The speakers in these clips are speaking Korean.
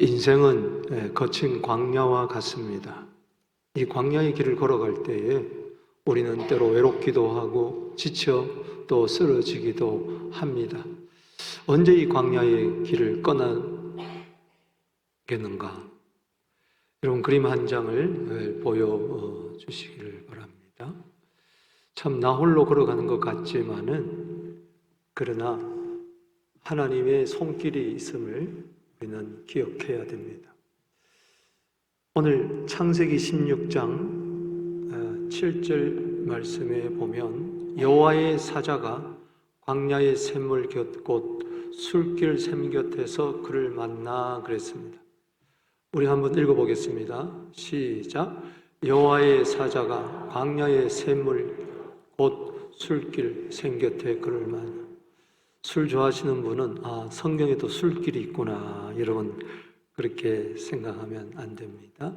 인생은 거친 광야와 같습니다. 이 광야의 길을 걸어갈 때에 우리는 때로 외롭기도 하고 지쳐 또 쓰러지기도 합니다. 언제 이 광야의 길을 떠나겠는가? 이런 그림 한 장을 보여주시기를 바랍니다. 참 나 홀로 걸어가는 것 같지만은 그러나 하나님의 손길이 있음을 우리는 기억해야 됩니다. 오늘 창세기 16장 7절 말씀에 보면 여호와의 사자가 광야의 샘물 곁 곧 술길 샘 곁에서 그를 만나 그랬습니다. 우리 한번 읽어보겠습니다. 시작. 여호와의 사자가 광야의 샘물 곧 술길 샘 곁에 그를 만나. 술 좋아하시는 분은 성경에도 술길이 있구나 여러분 그렇게 생각하면 안 됩니다.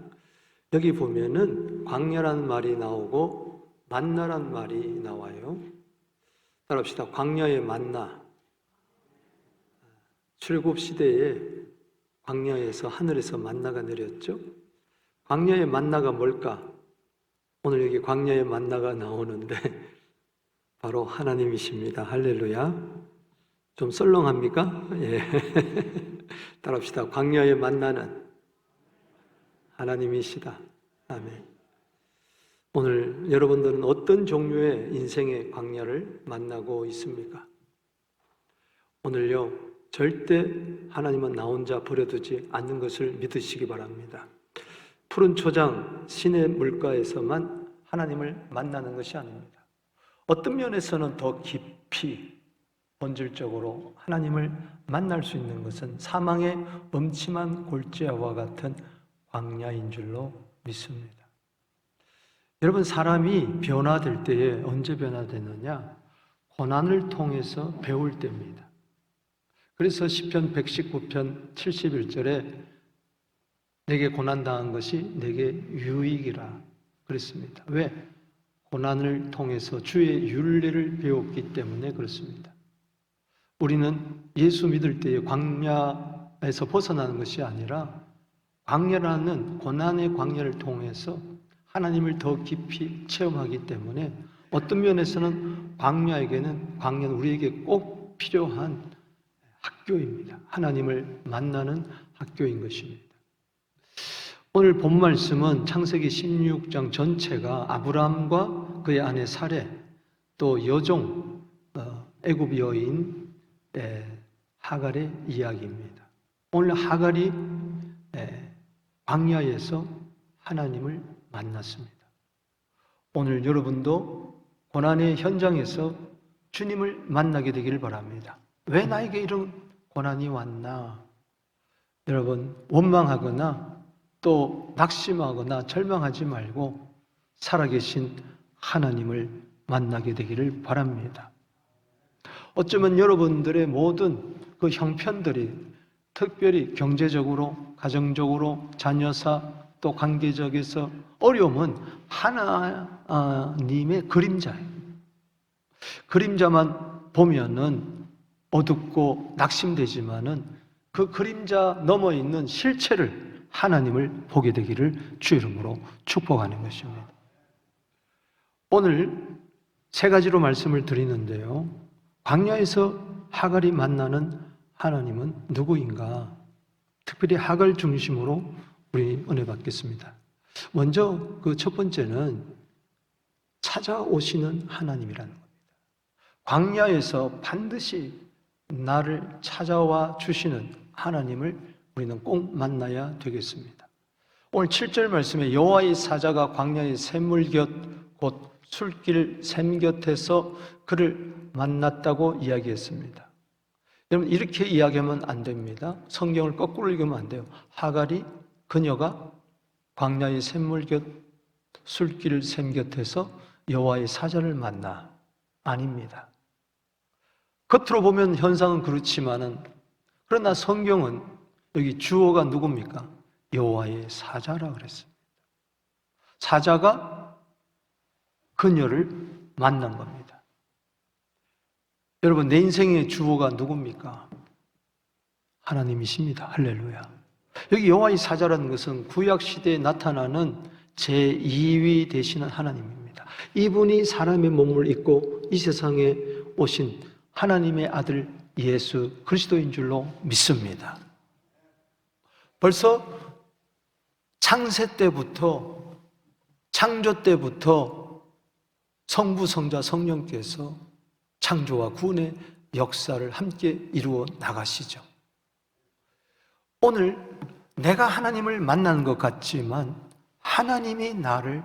여기 보면은 광야란 말이 나오고 만나란 말이 나와요. 따라합시다. 광야의 만나. 출애굽 시대에 광야에서 하늘에서 만나가 내렸죠. 광야의 만나가 뭘까? 오늘 여기 광야의 만나가 나오는데 바로 하나님이십니다. 할렐루야. 좀 썰렁합니까? 예. 따라합시다. 광야의 만나는 하나님이시다. 아멘. 오늘 여러분들은 어떤 종류의 인생의 광야를 만나고 있습니까? 오늘요, 절대 하나님은 나 혼자 버려두지 않는 것을 믿으시기 바랍니다. 푸른 초장, 시내 물가에서만 하나님을 만나는 것이 아닙니다. 어떤 면에서는 더 깊이 본질적으로 하나님을 만날 수 있는 것은 사망의 음침한 골짜기와 같은 광야인 줄로 믿습니다. 여러분, 사람이 변화될 때에 언제 변화되느냐? 고난을 통해서 배울 때입니다. 그래서 시편 119편 71절에 내게 고난당한 것이 내게 유익이라 그랬습니다. 왜? 고난을 통해서 주의 윤리를 배웠기 때문에 그렇습니다. 우리는 예수 믿을 때에 광야에서 벗어나는 것이 아니라 광야라는 고난의 광야를 통해서 하나님을 더 깊이 체험하기 때문에 어떤 면에서는 광야는 우리에게 꼭 필요한 학교입니다. 하나님을 만나는 학교인 것입니다. 오늘 본 말씀은 창세기 16장 전체가 아브라함과 그의 아내 사레 또 여종 애굽 여인 하갈의 이야기입니다. 오늘 하갈이 광야에서 하나님을 만났습니다. 오늘 여러분도 고난의 현장에서 주님을 만나게 되기를 바랍니다. 왜 나에게 이런 고난이 왔나? 여러분, 원망하거나 또 낙심하거나 절망하지 말고 살아계신 하나님을 만나게 되기를 바랍니다. 어쩌면 여러분들의 모든 그 형편들이 특별히 경제적으로, 가정적으로, 자녀사 또 관계적에서 어려움은 하나님의 그림자예요. 그림자만 보면은 어둡고 낙심되지만은 그 그림자 넘어 있는 실체를 하나님을 보게 되기를 주 이름으로 축복하는 것입니다. 오늘 세 가지로 말씀을 드리는데요. 광야에서 하갈이 만나는 하나님은 누구인가? 특별히 하갈 중심으로 우리 은혜 받겠습니다. 먼저 그 첫 번째는 찾아오시는 하나님이라는 겁니다. 광야에서 반드시 나를 찾아와 주시는 하나님을 우리는 꼭 만나야 되겠습니다. 오늘 7절 말씀에 여호와의 사자가 광야의 샘물 곁 곧 술길 샘 곁에서 그를 만났다고 이야기했습니다. 여러분, 이렇게 이야기하면 안 됩니다. 성경을 거꾸로 읽으면 안 돼요. 하갈이 그녀가 광야의 샘물 곁 술길 샘 곁에서 여호와의 사자를 만나 아닙니다. 겉으로 보면 현상은 그렇지만은 그러나 성경은 여기 주어가 누굽니까? 여호와의 사자라 그랬습니다. 사자가 그녀를 만난 겁니다. 여러분, 내 인생의 주어가 누굽니까? 하나님이십니다. 할렐루야. 여기 여호와의 사자라는 것은 구약 시대에 나타나는 제2위 되시는 하나님입니다. 이분이 사람의 몸을 입고 이 세상에 오신 하나님의 아들 예수 그리스도인 줄로 믿습니다. 벌써 창세 때부터, 창조 때부터 성부, 성자, 성령께서 창조와 구원의 역사를 함께 이루어 나가시죠. 오늘 내가 하나님을 만나는 것 같지만 하나님이 나를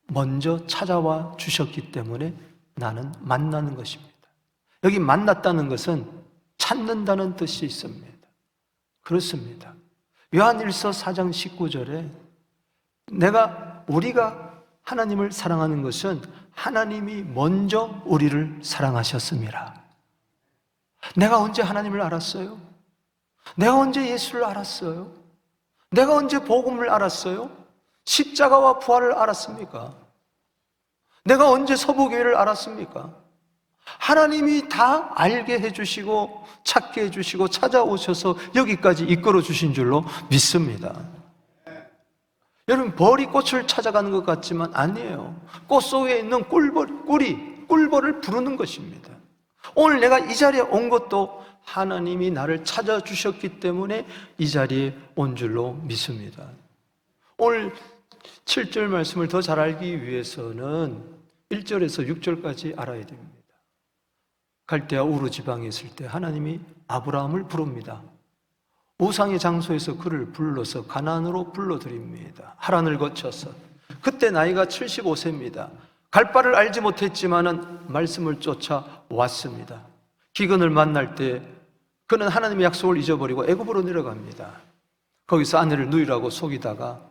먼저 찾아와 주셨기 때문에 나는 만나는 것입니다. 여기 만났다는 것은 찾는다는 뜻이 있습니다. 그렇습니다. 요한일서 4장 19절에 우리가 하나님을 사랑하는 것은 하나님이 먼저 우리를 사랑하셨습니다. 내가 언제 하나님을 알았어요? 내가 언제 예수를 알았어요? 내가 언제 복음을 알았어요? 십자가와 부활을 알았습니까? 내가 언제 서부교회를 알았습니까? 하나님이 다 알게 해주시고 찾게 해주시고 찾아오셔서 여기까지 이끌어 주신 줄로 믿습니다. 여러분, 벌이 꽃을 찾아가는 것 같지만 아니에요. 꽃 속에 있는 꿀벌을 부르는 것입니다. 오늘 내가 이 자리에 온 것도 하나님이 나를 찾아주셨기 때문에 이 자리에 온 줄로 믿습니다. 오늘 7절 말씀을 더 잘 알기 위해서는 1절에서 6절까지 알아야 됩니다. 갈대아 우르 지방에 있을 때 하나님이 아브라함을 부릅니다. 우상의 장소에서 그를 불러서 가나안으로 불러들입니다. 하란을 거쳐서. 그때 나이가 75세입니다. 갈 바를 알지 못했지만은 말씀을 쫓아왔습니다. 기근을 만날 때 그는 하나님의 약속을 잊어버리고 애굽으로 내려갑니다. 거기서 아내를 누이라고 속이다가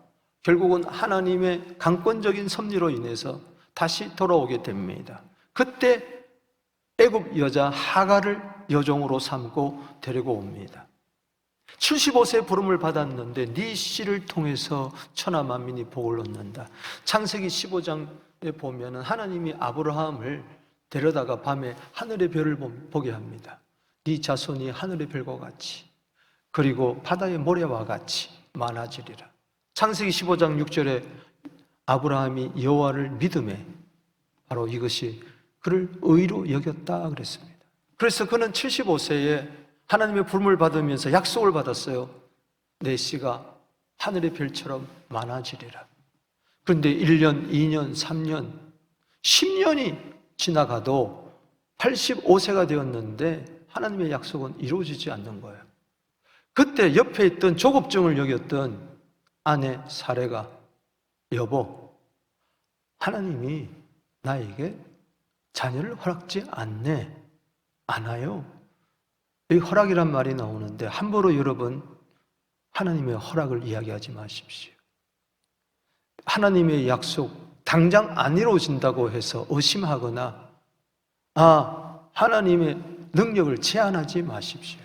결국은 하나님의 강권적인 섭리로 인해서 다시 돌아오게 됩니다. 그때 애굽 여자 하갈을 여종으로 삼고 데리고 옵니다. 75세 부름을 받았는데 네 씨를 통해서 천하 만민이 복을 얻는다. 창세기 15장에 보면은 하나님이 아브라함을 데려다가 밤에 하늘의 별을 보게 합니다. 네 자손이 하늘의 별과 같이 그리고 바다의 모래와 같이 많아지리라. 창세기 15장 6절에 아브라함이 여호와를 믿음에 바로 이것이 그를 의로 여겼다 그랬습니다. 그래서 그는 75세에 하나님의 부름을 받으면서 약속을 받았어요. 내 씨가 하늘의 별처럼 많아지리라. 그런데 1년, 2년, 3년, 10년이 지나가도 85세가 되었는데 하나님의 약속은 이루어지지 않는 거예요. 그때 옆에 있던 조급증을 여겼던 아내 사레가 여보, 하나님이 나에게 자녀를 허락지 않아요. 이 허락이란 말이 나오는데 함부로 여러분 하나님의 허락을 이야기하지 마십시오. 하나님의 약속 당장 안 이루어진다고 해서 의심하거나 하나님의 능력을 제한하지 마십시오.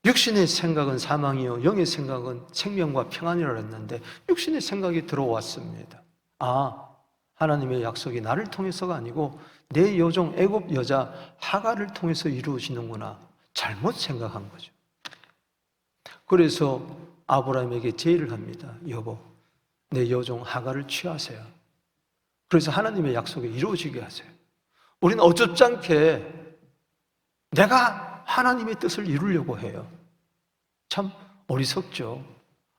육신의 생각은 사망이요 영의 생각은 생명과 평안이라 했는데 육신의 생각이 들어왔습니다. 하나님의 약속이 나를 통해서가 아니고 내 여종 애굽 여자 하갈을 통해서 이루어지는구나. 잘못 생각한 거죠. 그래서 아브라함에게 제의를 합니다. 여보, 내 여종 하갈을 취하세요. 그래서 하나님의 약속이 이루어지게 하세요. 우리는 어줍지 않게 내가 하나님의 뜻을 이루려고 해요. 참 어리석죠.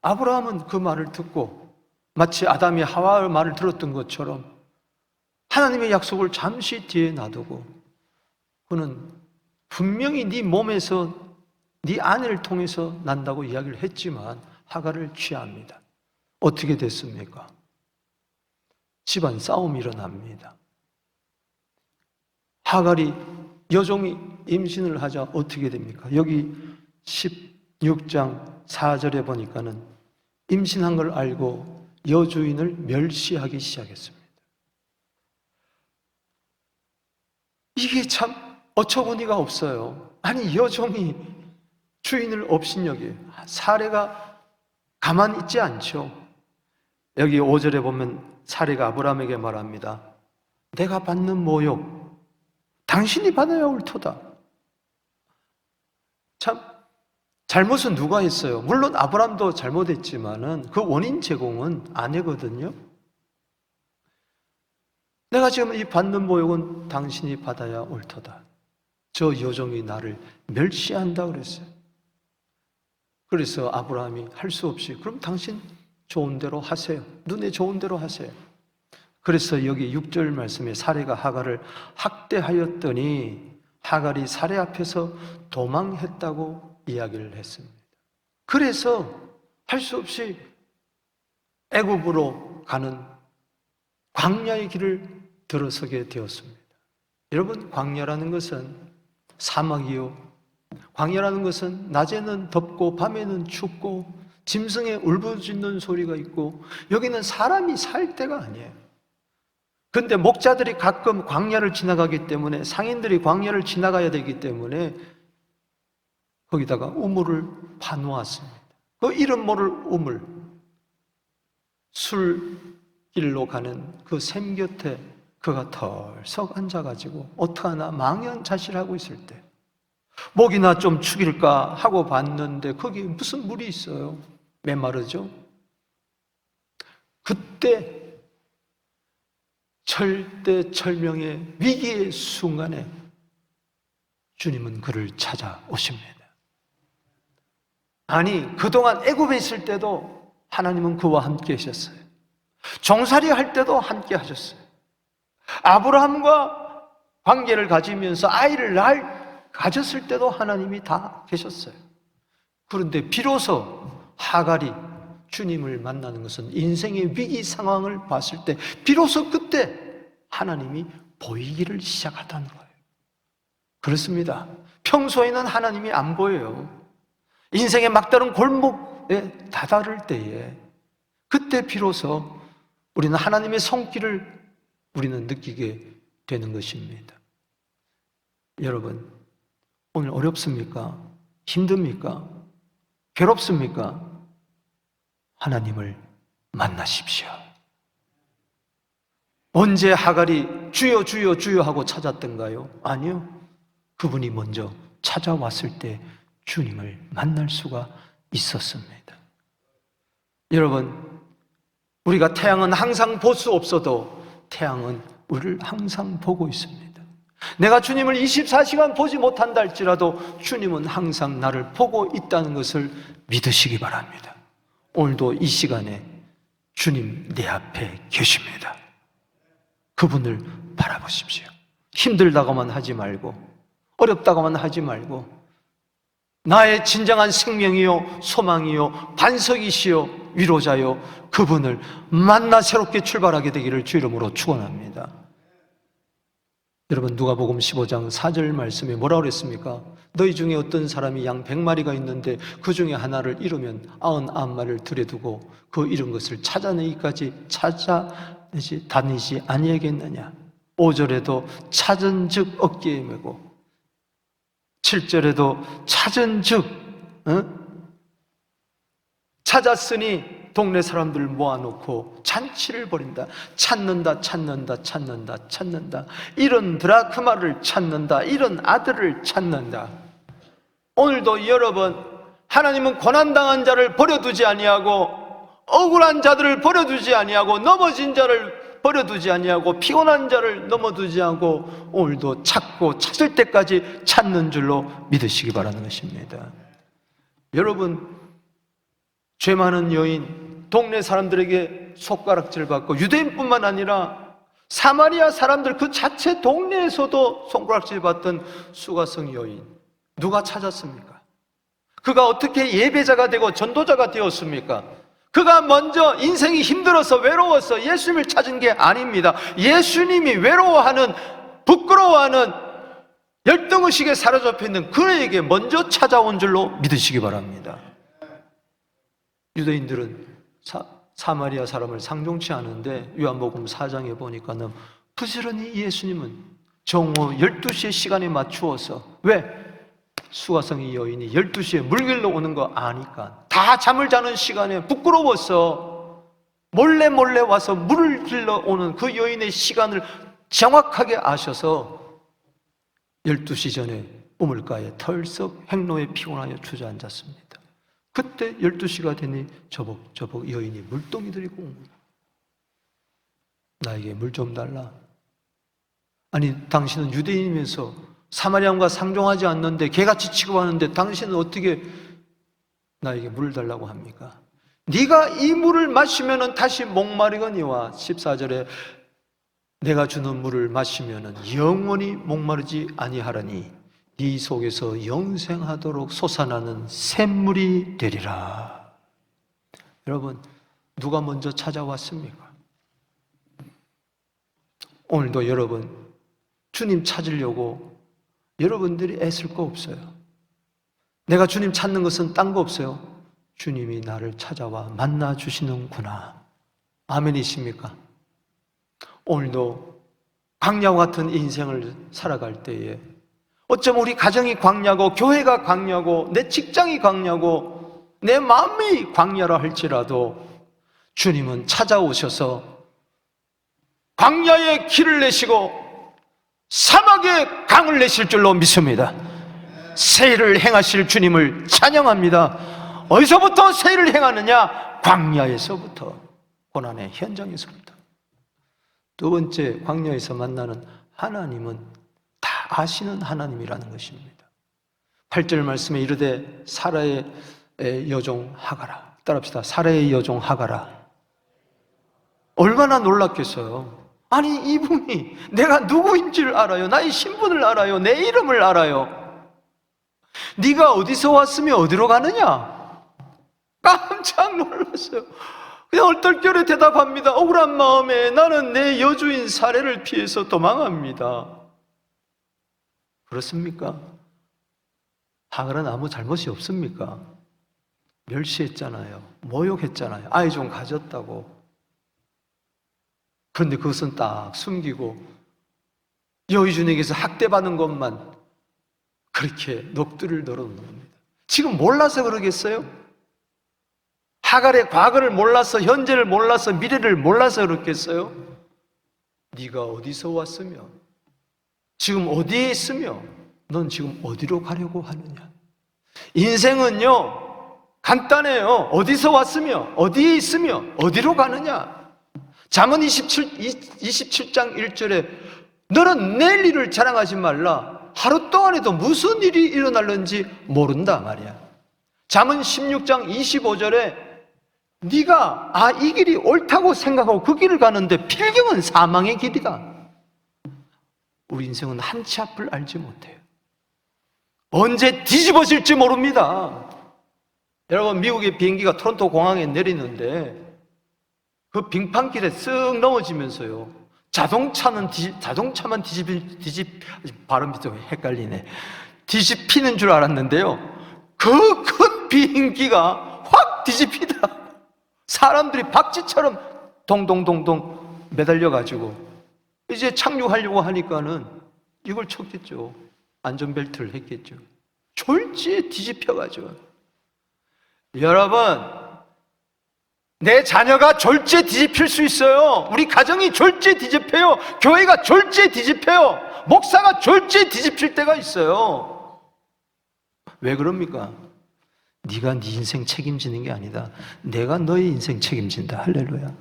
아브라함은 그 말을 듣고 마치 아담이 하와의 말을 들었던 것처럼 하나님의 약속을 잠시 뒤에 놔두고 그는 분명히 네 몸에서 네 아내를 통해서 난다고 이야기를 했지만 하갈을 취합니다. 어떻게 됐습니까? 집안 싸움이 일어납니다. 하갈이 여종이 임신을 하자 어떻게 됩니까? 여기 16장 4절에 보니까는 임신한 걸 알고 여주인을 멸시하기 시작했습니다. 이게 참 어처구니가 없어요. 아니 여종이 주인을 업신여기 사례가 가만히 있지 않죠. 여기 5절에 보면 사례가 아브라함에게 말합니다. 내가 받는 모욕 당신이 받아야 옳도다. 참 잘못은 누가 했어요? 물론 아브라함도 잘못했지만은 그 원인 제공은 아내거든요. 내가 지금 이 받는 모욕은 당신이 받아야 옳도다. 저 여종이 나를 멸시한다 그랬어요. 그래서 아브라함이 할 수 없이 그럼 당신 좋은 대로 하세요. 눈에 좋은 대로 하세요. 그래서 여기 6절 말씀에 사례가 하갈을 학대하였더니 하갈이 사례 앞에서 도망했다고 이야기를 했습니다. 그래서 할 수 없이 애굽으로 가는 광야의 길을 들어서게 되었습니다. 여러분, 광야라는 것은 사막이요, 광야라는 것은 낮에는 덥고 밤에는 춥고 짐승의 울부짖는 소리가 있고 여기는 사람이 살 데가 아니에요. 그런데 목자들이 가끔 광야를 지나가기 때문에, 상인들이 광야를 지나가야 되기 때문에 거기다가 우물을 파놓았습니다. 그 이름 모를 우물, 술길로 가는 그 샘 곁에 그가 털썩 앉아가지고 어떡하나 망연자실하고 있을 때 목이나 좀 죽일까 하고 봤는데 거기 무슨 물이 있어요? 메마르죠? 그때 철대철명의 위기의 순간에 주님은 그를 찾아오십니다. 아니, 그동안 애굽에 있을 때도 하나님은 그와 함께 하셨어요. 종살이 할 때도 함께 하셨어요. 아브라함과 관계를 가지면서 아이를 가졌을 때도 하나님이 다 계셨어요. 그런데 비로소 하갈이 주님을 만나는 것은 인생의 위기 상황을 봤을 때 비로소 그때 하나님이 보이기를 시작하다는 거예요. 그렇습니다. 평소에는 하나님이 안 보여요. 인생의 막다른 골목에 다다를 때에 그때 비로소 우리는 하나님의 손길을 우리는 느끼게 되는 것입니다. 여러분, 오늘 어렵습니까? 힘듭니까? 괴롭습니까? 하나님을 만나십시오. 언제 하갈이 주여 주여 주여 하고 찾았던가요? 아니요. 그분이 먼저 찾아왔을 때 주님을 만날 수가 있었습니다. 여러분, 우리가 태양은 항상 볼 수 없어도 태양은 우리를 항상 보고 있습니다. 내가 주님을 24시간 보지 못한다 할지라도 주님은 항상 나를 보고 있다는 것을 믿으시기 바랍니다. 오늘도 이 시간에 주님 내 앞에 계십니다. 그분을 바라보십시오. 힘들다고만 하지 말고, 어렵다고만 하지 말고, 나의 진정한 생명이요 소망이요 반석이시요 위로자요 그분을 만나 새롭게 출발하게 되기를 주 이름으로 축원합니다. 여러분, 누가복음 15장 4절 말씀에 뭐라고 그랬습니까? 너희 중에 어떤 사람이 양 100마리가 있는데 그 중에 하나를 잃으면 99마리를 들여두고 그 잃은 것을 찾아내기까지 찾아내지 다니지 아니하겠느냐. 5절에도 찾은 즉 어깨에 메고 7절에도 찾은 즉 찾았으니 동네 사람들 모아놓고 잔치를 벌인다. 찾는다 찾는다 찾는다 찾는다. 이런 드라크마를 찾는다. 이런 아들을 찾는다. 오늘도 여러분, 하나님은 고난당한 자를 버려두지 아니하고 억울한 자들을 버려두지 아니하고 넘어진 자를 버려두지 아니하고 피곤한 자를 넘어두지 않고 오늘도 찾고 찾을 때까지 찾는 줄로 믿으시기 바라는 것입니다. 여러분, 죄 많은 여인, 동네 사람들에게 손가락질 받고 유대인뿐만 아니라 사마리아 사람들 그 자체 동네에서도 손가락질 받던 수가성 여인, 누가 찾았습니까? 그가 어떻게 예배자가 되고 전도자가 되었습니까? 그가 먼저 인생이 힘들어서 외로워서 예수님을 찾은 게 아닙니다. 예수님이 외로워하는, 부끄러워하는 열등의식에 사로잡혀 있는 그에게 먼저 찾아온 줄로 믿으시기 바랍니다. 유대인들은 사마리아 사람을 상종치 않은데 요한복음 4장에 보니까는 부지런히 예수님은 정오 12시의 시간에 맞추어서, 왜? 수가성이 여인이 12시에 물길로 오는 거 아니까 다 잠을 자는 시간에 부끄러워서 몰래 와서 물을 길러 오는 그 여인의 시간을 정확하게 아셔서 12시 전에 우물가에 털썩 행로에 피곤하여 주저앉았습니다. 그때 12시가 되니 저벅저벅 여인이 물동이 들이고 온 거예요. 나에게 물 좀 달라. 아니, 당신은 유대인이면서 사마리아인과 상종하지 않는데 개같이 취급하는데 당신은 어떻게 나에게 물을 달라고 합니까? 네가 이 물을 마시면 다시 목마르거니와 14절에 내가 주는 물을 마시면 영원히 목마르지 아니하라니 네 속에서 영생하도록 솟아나는 샘물이 되리라. 여러분, 누가 먼저 찾아왔습니까? 오늘도 여러분 주님 찾으려고 여러분들이 애쓸 거 없어요. 내가 주님 찾는 것은 딴 거 없어요. 주님이 나를 찾아와 만나 주시는구나. 아멘이십니까? 오늘도 광야와 같은 인생을 살아갈 때에 어쩌면 우리 가정이 광야고 교회가 광야고 내 직장이 광야고 내 마음이 광야라 할지라도 주님은 찾아오셔서 광야에 길을 내시고 사막에 강을 내실 줄로 믿습니다. 세일을 행하실 주님을 찬양합니다. 어디서부터 세일을 행하느냐? 광야에서부터, 고난의 현장에서부터. 두 번째, 광야에서 만나는 하나님은 다 아시는 하나님이라는 것입니다. 8절 말씀에 이르되 사라의 여종 하가라. 따라합시다. 사라의 여종 하가라. 얼마나 놀랐겠어요. 아니, 이분이 내가 누구인지를 알아요. 나의 신분을 알아요. 내 이름을 알아요. 네가 어디서 왔으며 어디로 가느냐? 깜짝 놀랐어요. 그냥 얼떨결에 대답합니다. 억울한 마음에 나는 내 여주인 사례를 피해서 도망합니다. 그렇습니까? 하갈은 아무 잘못이 없습니까? 멸시했잖아요. 모욕했잖아요. 아이 좀 가졌다고. 그런데 그것은 딱 숨기고 여의준에게서 학대받는 것만 그렇게 넋두리를 늘어놓는 겁니다. 지금 몰라서 그러겠어요? 하갈의 과거를 몰라서, 현재를 몰라서, 미래를 몰라서 그렇겠어요? 네가 어디서 왔으며 지금 어디에 있으며 넌 지금 어디로 가려고 하느냐? 인생은요 간단해요. 어디서 왔으며 어디에 있으며 어디로 가느냐? 잠언 27장 1절에 너는 내일 일을 자랑하지 말라. 하루 동안에도 무슨 일이 일어날는지 모른다 말이야. 잠언 16장 25절에 네가 이 길이 옳다고 생각하고 그 길을 가는데 필경은 사망의 길이다. 우리 인생은 한 치 앞을 알지 못해요. 언제 뒤집어질지 모릅니다. 여러분, 미국의 비행기가 토론토 공항에 내리는데 그 빙판길에 쓱 넘어지면서요 자동차만 발음이 좀 헷갈리네. 뒤집히는 줄 알았는데요 그 큰 비행기가 확 뒤집히다. 사람들이 박쥐처럼 동동동동 매달려가지고 이제 착륙하려고 하니까는 이걸 쳤겠죠. 안전벨트를 했겠죠. 졸지에 뒤집혀가지고. 여러분, 내 자녀가 졸지에 뒤집힐 수 있어요. 우리 가정이 졸지에 뒤집혀요. 교회가 졸지에 뒤집혀요. 목사가 졸지에 뒤집힐 때가 있어요. 왜 그럽니까? 네가 네 인생 책임지는 게 아니다. 내가 너의 인생 책임진다. 할렐루야.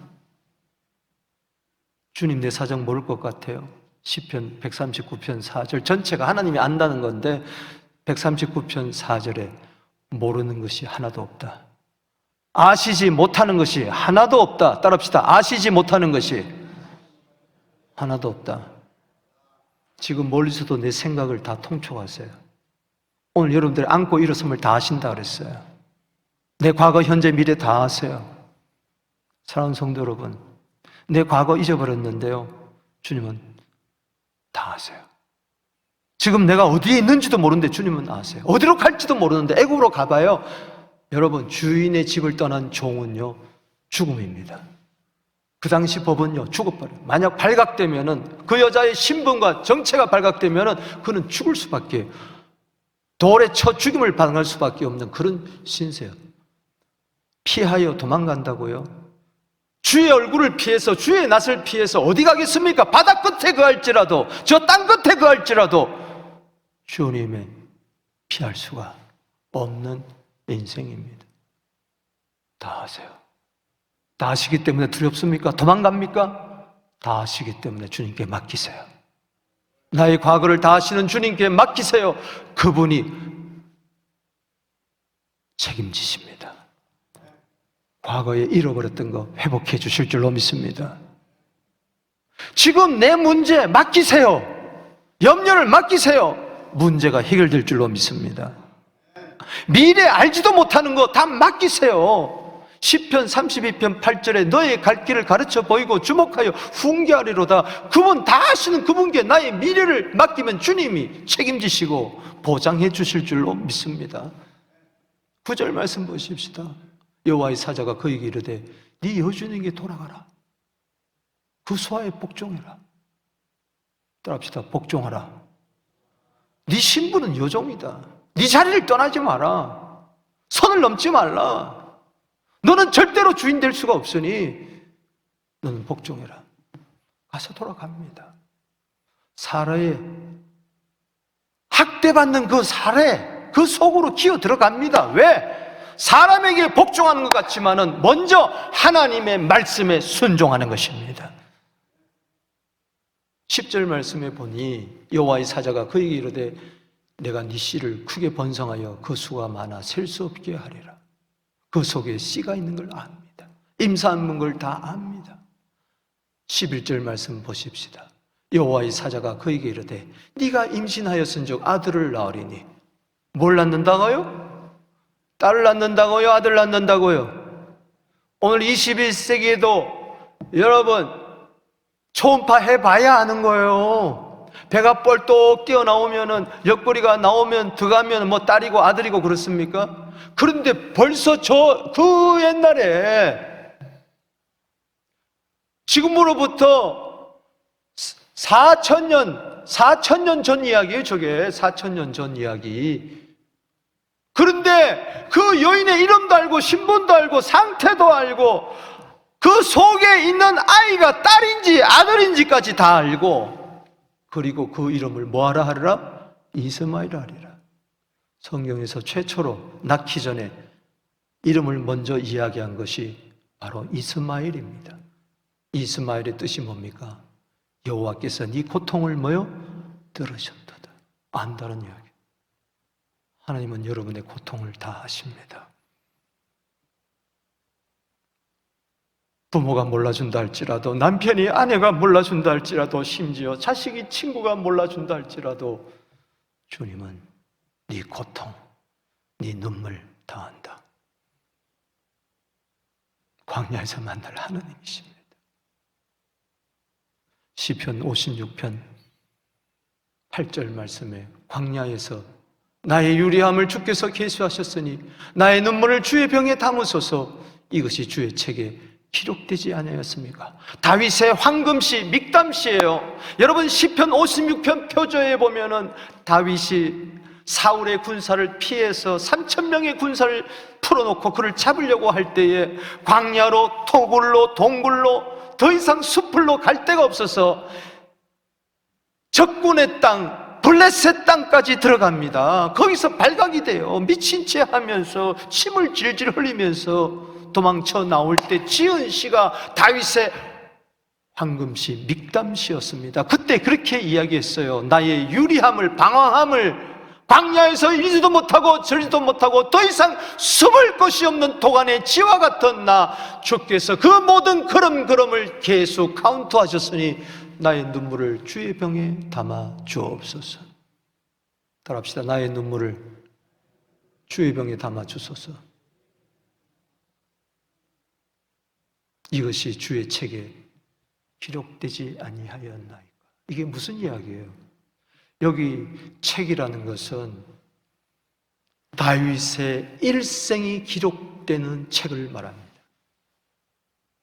주님 내 사정 모를 것 같아요. 시편 139편 4절 전체가 하나님이 안다는 건데 139편 4절에 모르는 것이 하나도 없다. 아시지 못하는 것이 하나도 없다. 따라합시다. 아시지 못하는 것이 하나도 없다. 지금 멀리서도 내 생각을 다 통촉하세요. 오늘 여러분들이 안고 일어섬을 다 아신다 그랬어요. 내 과거, 현재, 미래 다 아세요. 사랑하는 성도 여러분, 내 과거 잊어버렸는데요 주님은 다 아세요. 지금 내가 어디에 있는지도 모르는데 주님은 아세요. 어디로 갈지도 모르는데 애굽으로 가봐요. 여러분, 주인의 집을 떠난 종은요 죽음입니다. 그 당시 법은요 죽어버려요. 만약 발각되면은 그 여자의 신분과 정체가 발각되면은 그는 죽을 수밖에, 돌에 쳐 죽임을 당할 수밖에 없는 그런 신세요. 피하여 도망간다고요? 주의 얼굴을 피해서, 주의 낯을 피해서 어디 가겠습니까? 바다 끝에 거할지라도, 저 땅 끝에 거할지라도 주님의 피할 수가 없는 인생입니다. 다 아세요. 다 아시기 때문에 두렵습니까? 도망갑니까? 다 아시기 때문에 주님께 맡기세요. 나의 과거를 다 아시는 주님께 맡기세요. 그분이 책임지십니다. 과거에 잃어버렸던 거 회복해 주실 줄로 믿습니다. 지금 내 문제 맡기세요. 염려를 맡기세요. 문제가 해결될 줄로 믿습니다. 미래 알지도 못하는 거 다 맡기세요. 시편 32편 8절에 너의 갈 길을 가르쳐 보이고 주목하여 훈계하리로다. 그분 다 아시는 그분께 나의 미래를 맡기면 주님이 책임지시고 보장해 주실 줄로 믿습니다. 9절 말씀 보십시다. 여호와의 사자가 그에게 이르되 네 여주인에게 돌아가라. 그 소화에 복종해라. 따라합시다. 복종하라. 네 신분은 여종이다. 네 자리를 떠나지 마라. 선을 넘지 말라. 너는 절대로 주인 될 수가 없으니 너는 복종해라. 가서 돌아갑니다. 사라의 학대받는 그 사례, 그 속으로 기어 들어갑니다. 왜? 사람에게 복종하는 것 같지만은 먼저 하나님의 말씀에 순종하는 것입니다. 10절 말씀에 보니 여호와의 사자가 그에게 이르되 내가 네 씨를 크게 번성하여 그 수가 많아 셀 수 없게 하리라. 그 속에 씨가 있는 걸 압니다. 임산문 걸 다 압니다. 11절 말씀 보십시다. 여호와의 사자가 그에게 이르되 네가 임신하였은즉 아들을 낳으리니 뭘 낳는다고요? 딸을 낳는다고요? 아들 낳는다고요? 오늘 21세기에도 여러분 초음파 해봐야 아는 거예요. 배가 뻘떡 뛰어나오면은 옆구리가 나오면 들어가면 뭐 딸이고 아들이고 그렇습니까? 그런데 벌써 그 옛날에 지금으로부터 4천년 전 이야기예요. 저게 4천년 전 이야기. 그런데 그 여인의 이름도 알고 신분도 알고 상태도 알고 그 속에 있는 아이가 딸인지 아들인지까지 다 알고, 그리고 그 이름을 뭐하라 하리라? 이스마엘 하리라. 성경에서 최초로 낳기 전에 이름을 먼저 이야기한 것이 바로 이스마엘입니다. 이스마엘의 뜻이 뭡니까? 여호와께서 네 고통을 뭐요? 들으셨도다. 안다는 이야기. 하나님은 여러분의 고통을 다 아십니다. 부모가 몰라준다 할지라도, 남편이 아내가 몰라준다 할지라도, 심지어 자식이 친구가 몰라준다 할지라도 주님은 네 고통, 네 눈물 다 안다. 광야에서 만날 하나님이십니다. 시편 56편 8절 말씀에 광야에서 나의 유리함을 주께서 계수하셨으니 나의 눈물을 주의 병에 담으소서. 이것이 주의 책에 기록되지 아니하였습니까? 다윗의 황금시, 믹담시예요. 여러분 시편 56편 표저에 보면은 다윗이 사울의 군사를 피해서 3,000명의 군사를 풀어놓고 그를 잡으려고 할 때에 광야로 토굴로 동굴로 더 이상 숲으로 갈 데가 없어서 적군의 땅, 블레셋 땅까지 들어갑니다. 거기서 발각이 돼요. 미친 채 하면서 침을 질질 흘리면서 도망쳐 나올 때 지은 시가 다윗의 황금시, 믹담시였습니다. 그때 그렇게 이야기했어요. 나의 유리함을, 방황함을, 광야에서 이리지도 못하고 저리지도 못하고 더 이상 숨을 곳이 없는 도간의 지와 같은 나, 주께서 그 모든 걸음걸음을 계속 카운트하셨으니 나의 눈물을 주의 병에 담아 주옵소서. 따라합시다. 나의 눈물을 주의 병에 담아 주소서. 이것이 주의 책에 기록되지 아니하였나이까. 이게 무슨 이야기예요? 여기 책이라는 것은 다윗의 일생이 기록되는 책을 말합니다.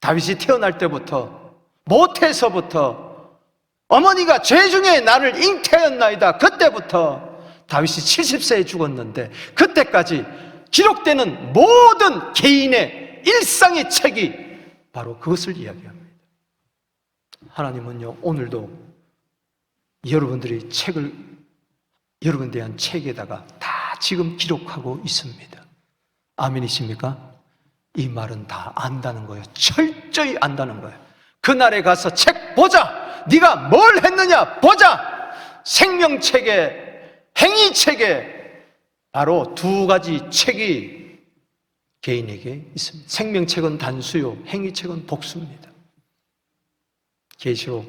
다윗이 태어날 때부터, 모태에서부터 어머니가 죄 중에 나를 잉태하였나이다. 그때부터 다윗이 70세에 죽었는데 그때까지 기록되는 모든 개인의 일상의 책이 바로 그것을 이야기합니다. 하나님은요, 오늘도 여러분들이 책을, 여러분에 대한 책에다가 다 지금 기록하고 있습니다. 아멘이십니까? 이 말은 다 안다는 거예요. 철저히 안다는 거예요. 그날에 가서 책 보자. 네가 뭘 했느냐 보자. 생명책에, 행위책에 바로 두 가지 책이 개인에게 있습니다. 생명책은 단수요, 행위책은 복수입니다. 계시록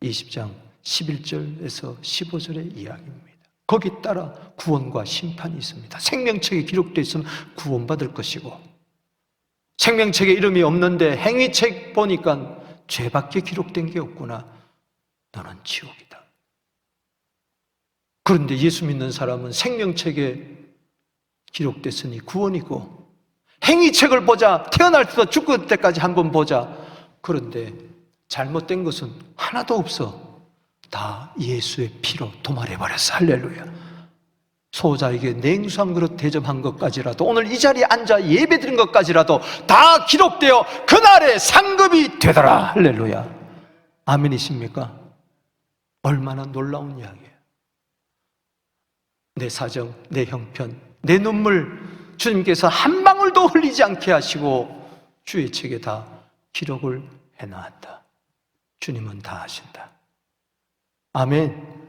20장 11절에서 15절의 이야기입니다. 거기 따라 구원과 심판이 있습니다. 생명책에 기록되어 있으면 구원받을 것이고, 생명책에 이름이 없는데 행위책 보니까 죄밖에 기록된 게 없구나. 너는 지옥이다. 그런데 예수 믿는 사람은 생명책에 기록됐으니 구원이고, 행위책을 보자. 태어날 때부터 죽을 때까지 한번 보자. 그런데 잘못된 것은 하나도 없어. 다 예수의 피로 도말해버렸어. 할렐루야. 소자에게 냉수 한 그릇 대접한 것까지라도, 오늘 이 자리에 앉아 예배드린 것까지라도 다 기록되어 그날의 상급이 되더라. 할렐루야. 아멘이십니까? 얼마나 놀라운 이야기예요. 내 사정, 내 형편, 내 눈물 주님께서 한 방울도 흘리지 않게 하시고 주의 책에 다 기록을 해놨다. 주님은 다 하신다. 아멘.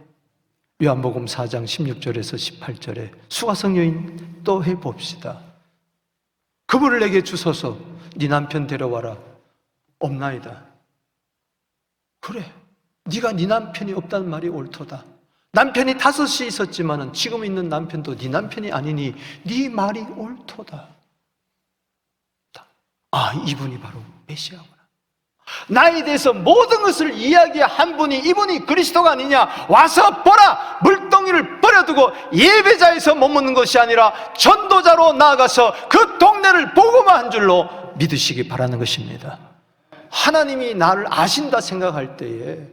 요한복음 4장 16절에서 18절에 수가성 여인 또 해봅시다. 그분을 내게 주소서. 네 남편 데려와라. 없나이다. 그래, 네가 네 남편이 없다는 말이 옳도다. 남편이 5이 있었지만 지금 있는 남편도 네 남편이 아니니 네 말이 옳도다. 아, 이분이 바로 메시아구나. 나에 대해서 모든 것을 이야기한 분이 이분이 그리스도가 아니냐. 와서 보라. 물동이를 버려두고 예배자에서 머무는 것이 아니라 전도자로 나아가서 그 동네를 복음화한 줄로 믿으시기 바라는 것입니다. 하나님이 나를 아신다 생각할 때에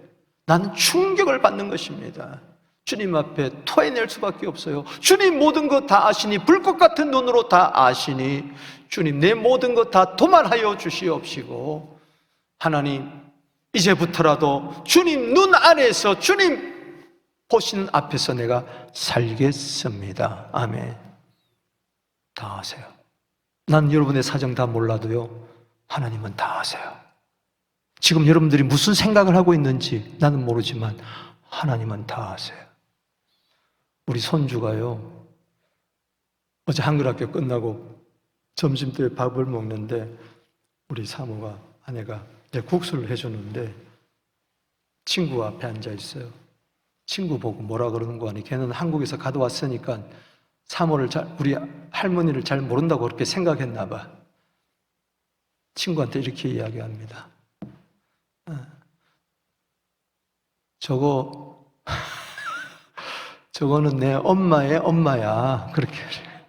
나는 충격을 받는 것입니다. 주님 앞에 토해낼 수밖에 없어요. 주님 모든 것 다 아시니, 불꽃 같은 눈으로 다 아시니, 주님 내 모든 것 다 도말하여 주시옵시고, 하나님 이제부터라도 주님 눈 안에서, 주님 보시는 앞에서 내가 살겠습니다. 아멘. 다 아세요. 난 여러분의 사정 다 몰라도요, 하나님은 다 아세요. 지금 여러분들이 무슨 생각을 하고 있는지 나는 모르지만 하나님은 다 아세요. 우리 손주가요, 어제 한글학교 끝나고 점심때 밥을 먹는데 우리 사모가, 아내가 이제 국수를 해주는데 친구 앞에 앉아 있어요. 친구 보고 뭐라 그러는 거 아니? 걔는 한국에서 가도 왔으니까 사모를 우리 할머니를 잘 모른다고 그렇게 생각했나 봐. 친구한테 이렇게 이야기합니다. 저거는 내 엄마의 엄마야. 그렇게 그래.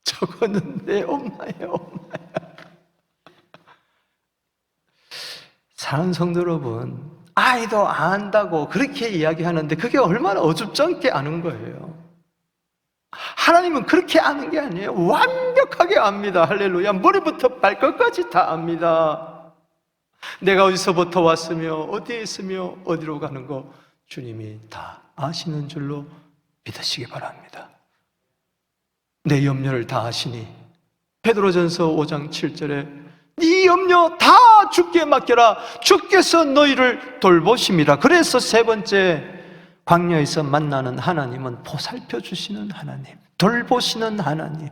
저거는 내 엄마의 엄마야. 사랑하는 성도 여러분, 아이도 안다고 그렇게 이야기하는데 그게 얼마나 어줍잖게 아는 거예요. 하나님은 그렇게 아는 게 아니에요. 완벽하게 압니다. 할렐루야. 머리부터 발끝까지 다 압니다. 내가 어디서부터 왔으며 어디에 있으며 어디로 가는 거 주님이 다 아시는 줄로 믿으시기 바랍니다. 내 염려를 다 아시니, 베드로전서 5장 7절에 네 염려 다 주께 맡겨라. 주께서 너희를 돌보심이라. 그래서 세 번째, 광야에서 만나는 하나님은 보살펴 주시는 하나님, 돌보시는 하나님.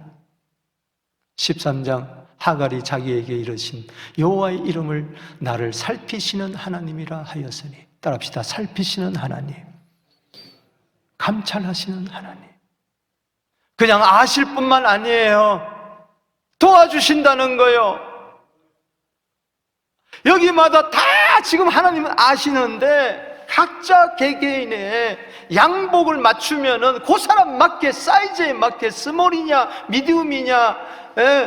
13장 하갈이 자기에게 이르신 여호와의 이름을 나를 살피시는 하나님이라 하였으니, 따라합시다. 살피시는 하나님, 감찰하시는 하나님. 그냥 아실 뿐만 아니에요. 도와주신다는 거요. 여기마다 다 지금 하나님은 아시는데 각자 개개인의 양복을 맞추면은 그 사람 맞게, 사이즈에 맞게 스몰이냐 미디움이냐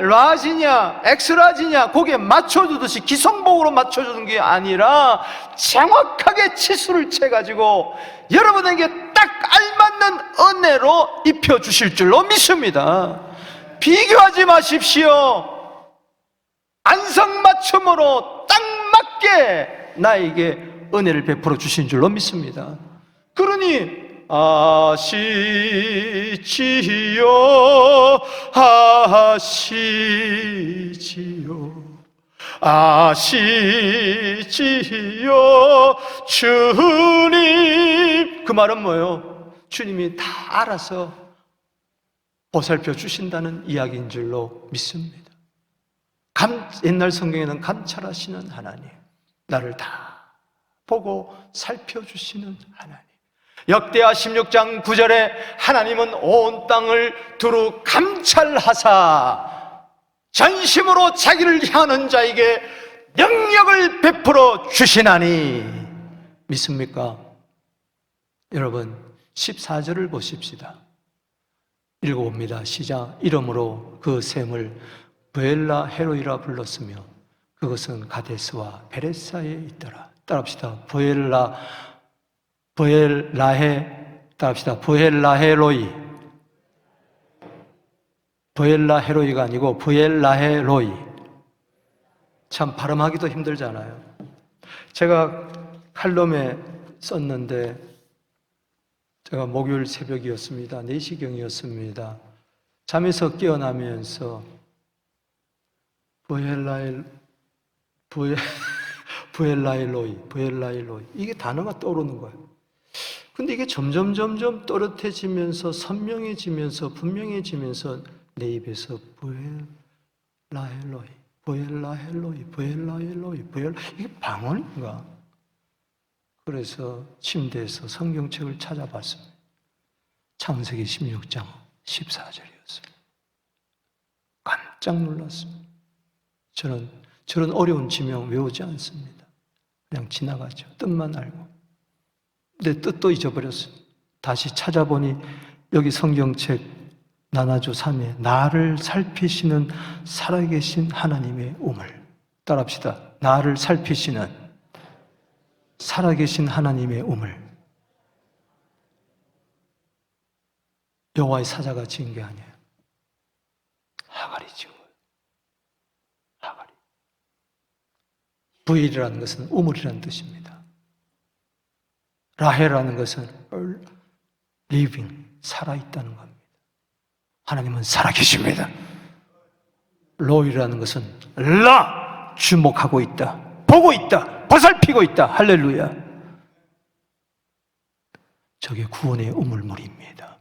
라지냐 엑스라지냐 거기에 맞춰주듯이 기성복으로 맞춰주는 게 아니라 정확하게 치수를 채가지고 여러분에게 딱 알맞는 은혜로 입혀주실 줄로 믿습니다. 비교하지 마십시오. 안성맞춤으로 딱 맞게 나에게 은혜를 베풀어 주신 줄로 믿습니다. 그러니 아시지요, 아시지요, 아시지요, 주님. 그 말은 뭐예요? 주님이 다 알아서 보살펴 주신다는 이야기인 줄로 믿습니다. 옛날 성경에는 감찰하시는 하나님, 나를 다 보고 살펴주시는 하나님. 역대하 16장 9절에 하나님은 온 땅을 두루 감찰하사 전심으로 자기를 향하는 자에게 능력을 베풀어 주시나니. 믿습니까? 여러분 14절을 보십시다. 읽어봅니다. 시작. 이름으로 그 샘을 브엘라 헤로이라 불렀으며 그것은 가데스와 베레사에 있더라. 따라합시다. 따라합시다. 브엘라헤로이가 아니고 브엘라헤로이. 참 발음하기도 힘들잖아요. 제가 칼럼에 썼는데, 제가 목요일 새벽이었습니다. 4시경이었습니다. 잠에서 깨어나면서 브엘라헬로이 이게 단어가 떠오르는 거예요. 근데 이게 점점 또렷해지면서 선명해지면서 분명해지면서 내 입에서 브엘라헬로이 이게 방언인가? 그래서 침대에서 성경책을 찾아봤습니다. 창세기 16장 14절이었습니다. 깜짝 놀랐습니다. 저는 어려운 지명 외우지 않습니다. 그냥 지나가죠. 뜻만 알고. 근데 뜻도 잊어버렸어요. 다시 찾아보니 여기 성경책 나나조 3에 나를 살피시는 살아계신 하나님의 우물. 따라합시다. 나를 살피시는 살아계신 하나님의 우물. 여호와의 사자가 지은 게 아니에요. 하갈이 지은 거예요. 하갈이. 브일이라는 것은 우물이라는 뜻입니다. 라헬이라는 것은 living, 살아있다는 겁니다. 하나님은 살아계십니다. 로이라는 것은 주목하고 있다, 보고 있다, 보살피고 있다. 할렐루야. 저게 구원의 우물물입니다.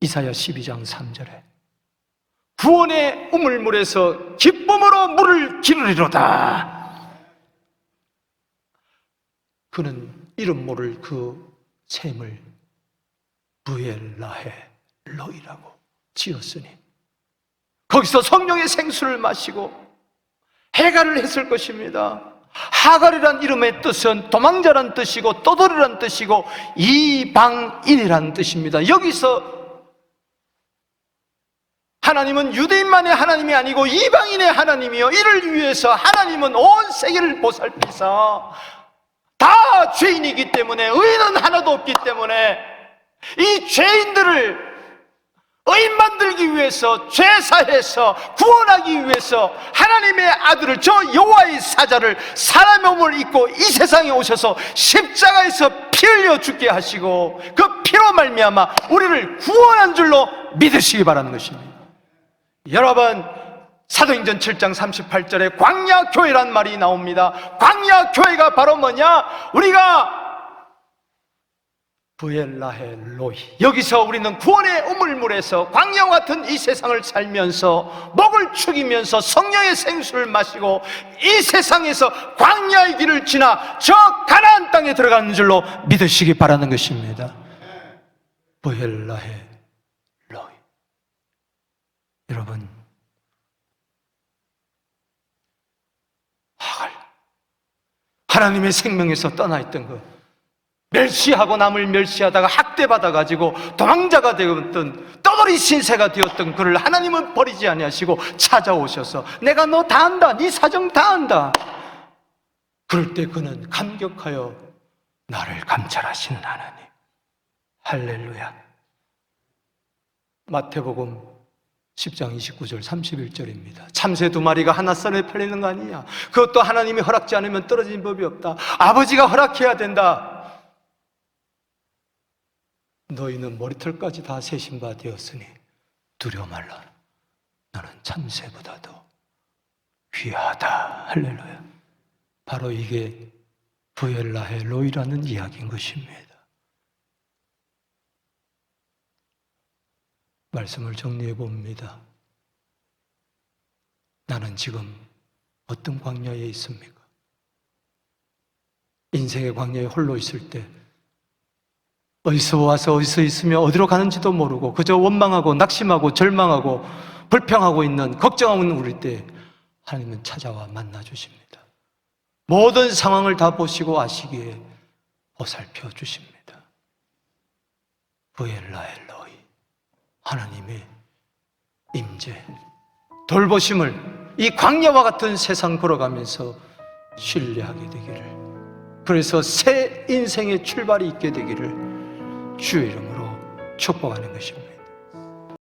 이사야 12장 3절에 구원의 우물물에서 기쁨으로 물을 기르리로다. 그는 이름 모를 그 샘을 브엘라헬로이라고 지었으니 거기서 성령의 생수를 마시고 해갈을 했을 것입니다. 하갈이란 이름의 뜻은 도망자란 뜻이고 떠돌이란 뜻이고 이방인이란 뜻입니다. 여기서 하나님은 유대인만의 하나님이 아니고 이방인의 하나님이요, 이를 위해서 하나님은 온 세계를 보살피사 다 죄인이기 때문에, 의인은 하나도 없기 때문에 이 죄인들을 의인 만들기 위해서, 죄사해서 구원하기 위해서 하나님의 아들을, 저 여호와의 사자를 사람의 몸을 입고 이 세상에 오셔서 십자가에서 피 흘려 죽게 하시고 그 피로 말미암아 우리를 구원한 줄로 믿으시기 바라는 것입니다. 여러분, 사도행전 7장 38절에 광야교회란 말이 나옵니다. 광야교회가 바로 뭐냐? 우리가 브엘라헬로이, 여기서 우리는 구원의 우물물에서 광야와 같은 이 세상을 살면서 목을 축이면서 성령의 생수를 마시고 이 세상에서 광야의 길을 지나 저 가나안 땅에 들어가는 줄로 믿으시기 바라는 것입니다. 브엘라헬로이. 여러분, 하나님의 생명에서 떠나 있던 것, 멸시하고 남을 멸시하다가 학대받아가지고 도망자가 되었던 떠돌이 신세가 되었던 그를 하나님은 버리지 아니하시고 찾아오셔서 내가 너 다 안다, 네 사정 다 안다. 그럴 때 그는 감격하여 나를 감찰하시는 하나님. 할렐루야. 마태복음 10장 29절 31절입니다. 참새 2마리가 하나선에 팔리는 거 아니냐? 그것도 하나님이 허락지 않으면 떨어진 법이 없다. 아버지가 허락해야 된다. 너희는 머리털까지 다 세신 바 되었으니 두려워 말라. 너는 참새보다도 귀하다. 할렐루야. 바로 이게 부엘라헬 로이라는 이야기인 것입니다. 말씀을 정리해 봅니다. 나는 지금 어떤 광야에 있습니까? 인생의 광야에 홀로 있을 때 어디서 와서 어디서 있으며 어디로 가는지도 모르고 그저 원망하고 낙심하고 절망하고 불평하고 있는, 걱정하고 있는 우리 때 하나님은 찾아와 만나주십니다. 모든 상황을 다 보시고 아시기에 보살펴 주십니다. 부엘라엘 로이, 하나님의 임재, 돌보심을 이 광야와 같은 세상 걸어가면서 신뢰하게 되기를, 그래서 새 인생의 출발이 있게 되기를 주의 이름으로 축복하는 것입니다.